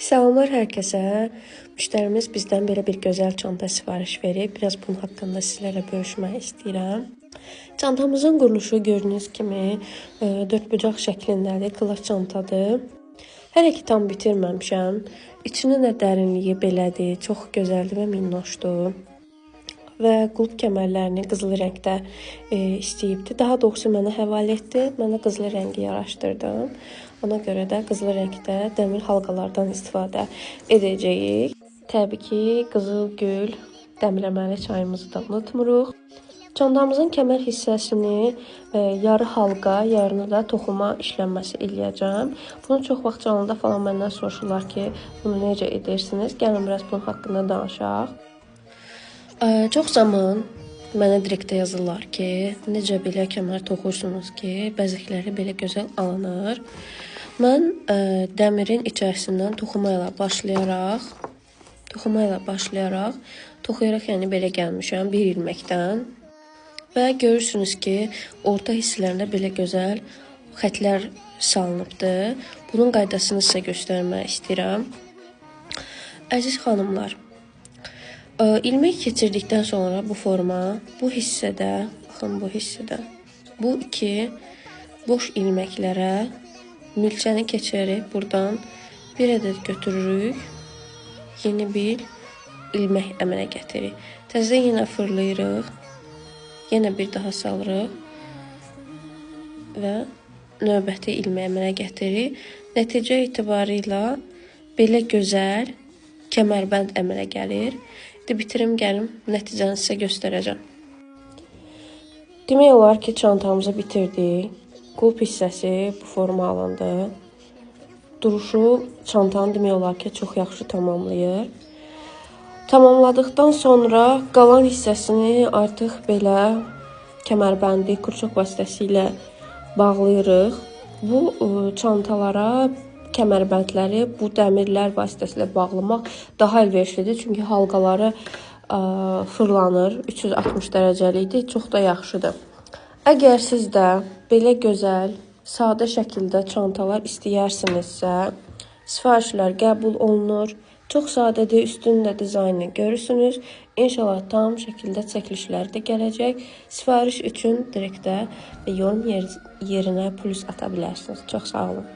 Salamlar hər kəsə. Müştərimiz bizdən belə bir gözəl çanta sifariş verib. Biraz bunun haqqında sizlərlə bölüşmək istəyirəm. Çantamızın quruluşu gördüyünüz kimi dördbucaq şəklindədir, klaf çantadır. Hələ ki tam bitirməmişəm. İçinin də dərinliyi belədir, çox gözəldir və minnoşdur. Və qulp kəmərlərini qızıl rəngdə istəyibdi. Daha doğrusu mənə həvalə etdi. Mən də qızıl rəngi yaraşdırdım. Ona görə də qızıl rəngdə dəmir halqalardan istifadə edəcəyik. Təbii ki, qızıl gül dəmləməli çayımızı da unutmuruq. Çantamızın kəmər hissəsini yarı halqa, yarını da toxuma işlənməsi eləyəcəm. Bunu çox vaxt canlıda falan məndən soruşurlar ki, bunu necə edirsiniz? Gəlin biraz bunun haqqında danışaq. Çox zaman mənə direktə yazırlar ki, necə belə kəmər toxursunuz ki, bəzəkləri belə gözəl alınır. Mən dəmirin içərisindən toxuma ilə başlayaraq, toxuyaraq yəni belə gəlmişəm bir ilməkdən. Və görürsünüz ki, orta hissələrində belə gözəl xətlər salınıbdır. Bunun qaydasını sizə göstərmək istəyirəm. Əziz xanımlar, ilmək keçirdikdən sonra bu forma, bu hissədə, baxın bu hissədə, bu iki boş ilməklərə milçəni keçirib buradan bir ədəd götürürük, yeni bir ilmək əmələ gətirik. Təzədən yenə fırlayırıq, yenə bir daha salırıq və növbəti ilmək əmələ gətirik. Nəticə etibarıyla belə gözəl kəmərbənd əmələ gəlir. Bitirim, gəlim, nəticəni sizə göstərəcəm. Demək olar ki, çantamızı bitirdik. Qulp hissəsi bu forma alındı. Duruşu çantanı demək olar ki, çox yaxşı tamamlayır. Tamamladıqdan sonra qalan hissəsini artıq belə kəmərbəndi kurçok vasitəsilə bağlayırıq. Bu çantalara kəmərbəndləri bu dəmirlər vasitəsilə bağlamaq daha əlverişlidir. Çünki halqaları fırlanır, 360 dərəcəlikdir, çox da yaxşıdır. Əgər siz də belə gözəl, sadə şəkildə çantalar istəyərsinizsə, sifarişlər qəbul olunur. Çox sadədir, üstündə dizaynı görürsünüz. İnşallah tam şəkildə çəkilişləri də gələcək. Sifariş üçün direktə və yorum yerinə plus ata bilərsiniz. Çox sağ olun.